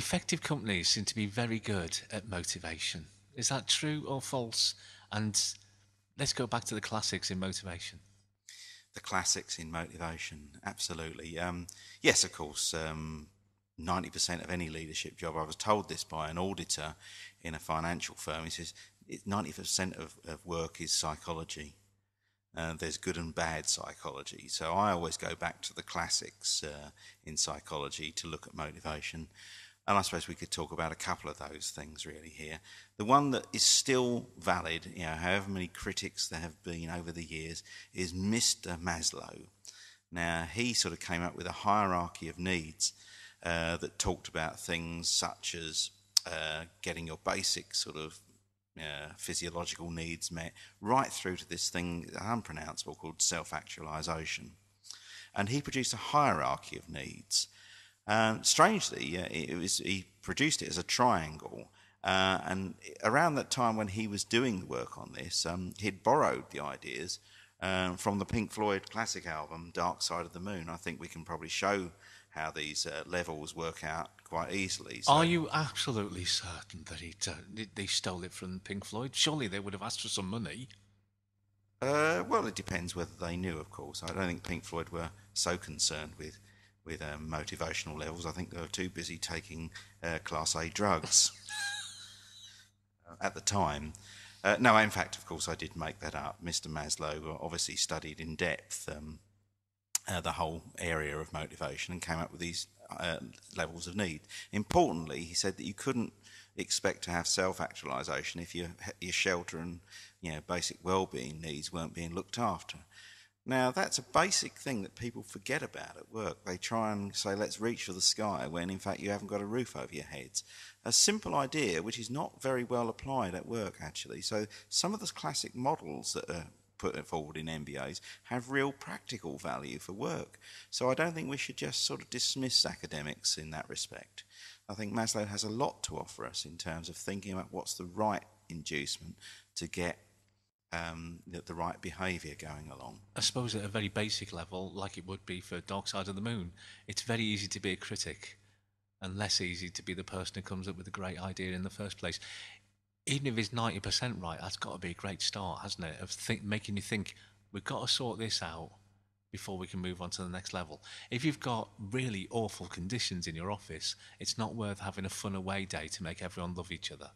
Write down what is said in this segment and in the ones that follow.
effective companies seem to be very good at motivation. Is that true or false? And let's go back to the classics in motivation. The classics in motivation, absolutely. Yes, of course. 90% of any leadership job. I was told this by an auditor in a financial firm. He says 90% of work is psychology. There's good and bad psychology. So I always go back to the classics in psychology to look at motivation. And I suppose we could talk about a couple of those things really here. The one that is still valid, however many critics there have been over the years, is Mr. Maslow. Now, he sort of came up with a hierarchy of needs that talked about things such as getting your basic sort of physiological needs met, right through to this thing unpronounceable called self-actualization. And he produced a hierarchy of needs. Strangely, he produced it as a triangle, and around that time when he was doing the work on this, he'd borrowed the ideas from the Pink Floyd classic album Dark Side of the Moon. I think we can probably show how these levels work out quite easily. Are you absolutely certain that they stole it from Pink Floyd? Surely they would have asked for some money. Well, it depends whether they knew, of course. I don't think Pink Floyd were so concerned with motivational levels. I think they were too busy taking Class A drugs at the time. No, in fact, of course, I did make that up. Mr. Maslow obviously studied in depth the whole area of motivation and came up with these levels of need. Importantly, he said that you couldn't expect to have self-actualization if your shelter and basic well-being needs weren't being looked after. Now, that's a basic thing that people forget about at work. They try and say, let's reach for the sky, when in fact you haven't got a roof over your heads. A simple idea which is not very well applied at work, actually. So some of the classic models that are put forward in MBAs have real practical value for work. So I don't think we should just sort of dismiss academics in that respect. I think Maslow has a lot to offer us in terms of thinking about what's the right inducement to get the right behaviour going along. I suppose at a very basic level, like it would be for Dark Side of the Moon, it's very easy to be a critic and less easy to be the person who comes up with a great idea in the first place. Even if it's 90% right, that's got to be a great start, hasn't it? Of making you think, we've got to sort this out before we can move on to the next level. If you've got really awful conditions in your office, it's not worth having a fun away day to make everyone love each other.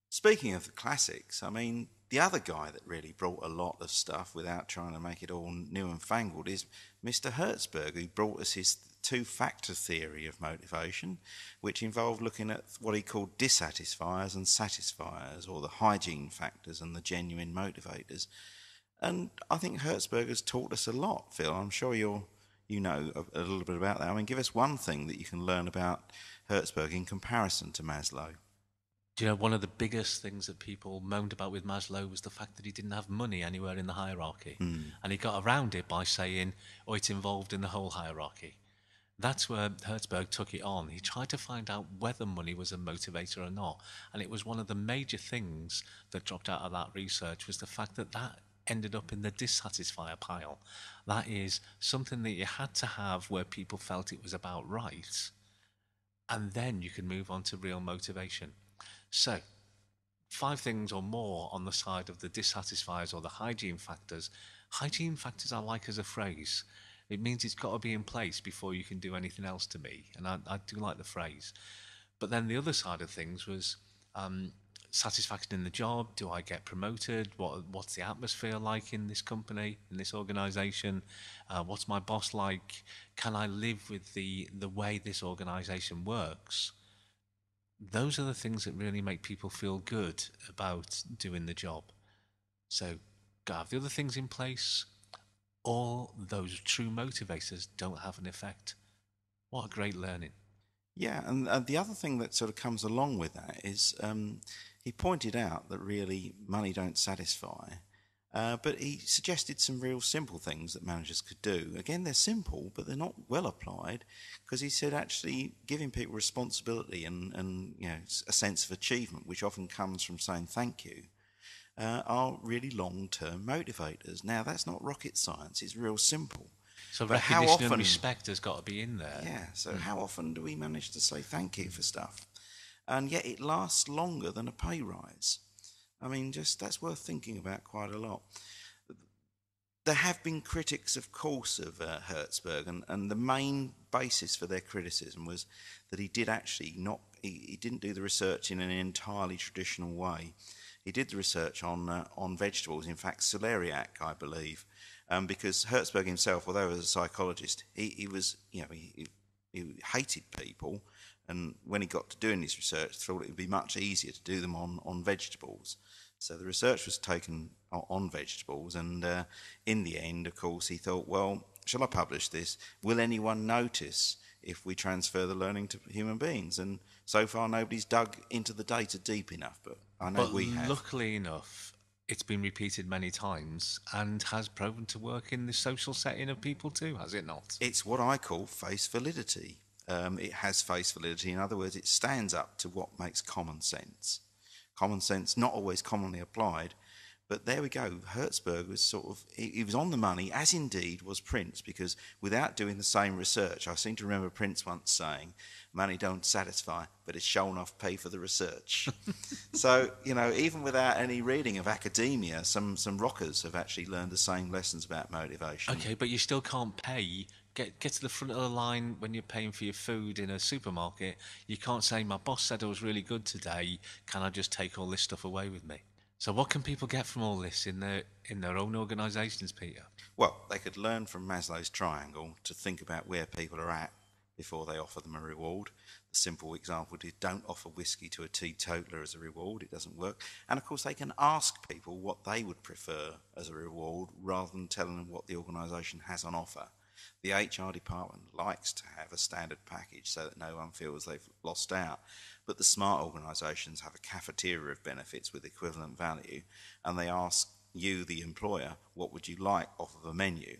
Speaking of the classics, I mean, the other guy that really brought a lot of stuff without trying to make it all new and fangled is Mr. Hertzberg, who brought us his two-factor theory of motivation, which involved looking at what he called dissatisfiers and satisfiers, or the hygiene factors and the genuine motivators. And I think Hertzberg has taught us a lot, Phil. I'm sure you know a little bit about that. I mean, give us one thing that you can learn about Hertzberg in comparison to Maslow. Do you know, one of the biggest things that people moaned about with Maslow was the fact that he didn't have money anywhere in the hierarchy. And he got around it by saying, oh, it's involved in the whole hierarchy. That's where Hertzberg took it on. He tried to find out whether money was a motivator or not. And it was one of the major things that dropped out of that research was the fact that that ended up in the dissatisfier pile. That is something that you had to have where people felt it was about right. And then you can move on to real motivation. So, 5 things or more on the side of the dissatisfiers or the hygiene factors. Hygiene factors I like as a phrase. It means it's got to be in place before you can do anything else to me. And I do like the phrase. But then the other side of things was satisfaction in the job. Do I get promoted? What's the atmosphere like in this company, in this organisation? What's my boss like? Can I live with the way this organisation works? Those are the things that really make people feel good about doing the job. So, gotta have the other things in place. All those true motivators don't have an effect. What a great learning. Yeah, and the other thing that sort of comes along with that is he pointed out that really money don't satisfy, but he suggested some real simple things that managers could do. Again, they're simple, but they're not well applied, because he said actually giving people responsibility and a sense of achievement, which often comes from saying thank you, are really long-term motivators. Now, that's not rocket science. It's real simple. So But how recognition and often, respect has got to be in there. yeah, so how often do we manage to say thank you for stuff? And yet it lasts longer than a pay rise. I mean, just that's worth thinking about quite a lot. There have been critics, of course, of Hertzberg, and the main basis for their criticism was that he did actually not, he didn't do the research in an entirely traditional way. He did the research on vegetables, in fact, celeriac, I believe, because Hertzberg himself, although he was a psychologist, he was, you know, he hated people, and when he got to doing his research, thought it would be much easier to do them on vegetables. So the research was taken on vegetables, and in the end, of course, he thought, well, shall I publish this? Will anyone notice if we transfer the learning to human beings? And so far, nobody's dug into the data deep enough, but I know But we have. luckily enough, it's been repeated many times and has proven to work in the social setting of people too, has it not? It's what I call face validity. It has face validity. In other words, it stands up to what makes common sense. Common sense, not always commonly applied, but there we go. Hertzberg was sort of, he was on the money, as indeed was Prince, because without doing the same research, I seem to remember Prince once saying, money don't satisfy, but it's shown enough pay for the research. So, you know, even without any reading of academia, some rockers have actually learned the same lessons about motivation. Okay, but you still can't pay. Get to the front of the line when you're paying for your food in a supermarket. You can't say, my boss said I was really good today. Can I just take all this stuff away with me? So what can people get from all this in their own organisations, Peter? Well, they could learn from Maslow's triangle to think about where people are at before they offer them a reward. The simple example is don't offer whiskey to a teetotaler as a reward. It doesn't work. And of course, they can ask people what they would prefer as a reward rather than telling them what the organisation has on offer. The HR department likes to have a standard package so that no one feels they've lost out. But the smart organisations have a cafeteria of benefits with equivalent value, and they ask you, the employer, what would you like off of a menu?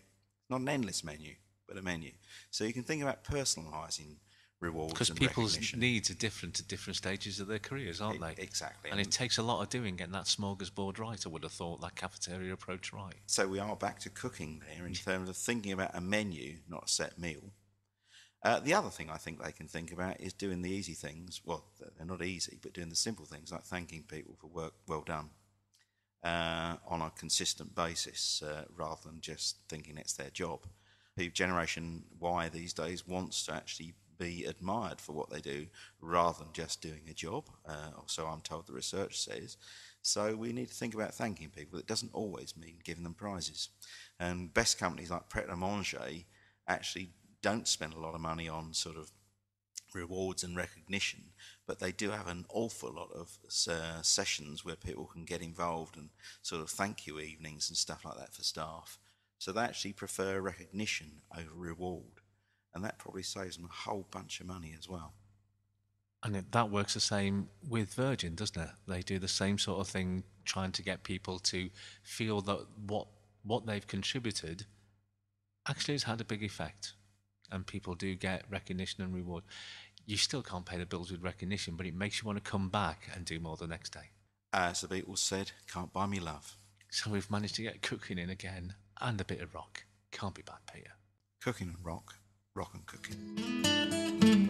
Not an endless menu, but a menu. So you can think about personalising rewards Because and people's recognition. needs are different at different stages of their careers, aren't they? Exactly. And it takes a lot of doing getting that smorgasbord right, I would have thought, that cafeteria approach right. So we are back to cooking there in terms of thinking about a menu, not a set meal. The other thing I think they can think about is doing the easy things. Well, they're not easy, but doing the simple things like thanking people for work well done on a consistent basis rather than just thinking it's their job. The Generation Y these days wants to actually be admired for what they do rather than just doing a job, or so I'm told the research says. So we need to think about thanking people. It doesn't always mean giving them prizes. And best companies like Pret a Manger actually don't spend a lot of money on sort of rewards and recognition, but they do have an awful lot of sessions where people can get involved and sort of thank you evenings and stuff like that for staff. So they actually prefer recognition over reward, and that probably saves them a whole bunch of money as well. And that works the same with Virgin, doesn't it? They do the same sort of thing, trying to get people to feel that what they've contributed actually has had a big effect. And people do get recognition and reward. You still can't pay the bills with recognition, but it makes you want to come back and do more the next day. As the Beatles said, can't buy me love. So we've managed to get cooking in again, and a bit of rock. Can't be bad, Peter. Cooking and rock and cooking.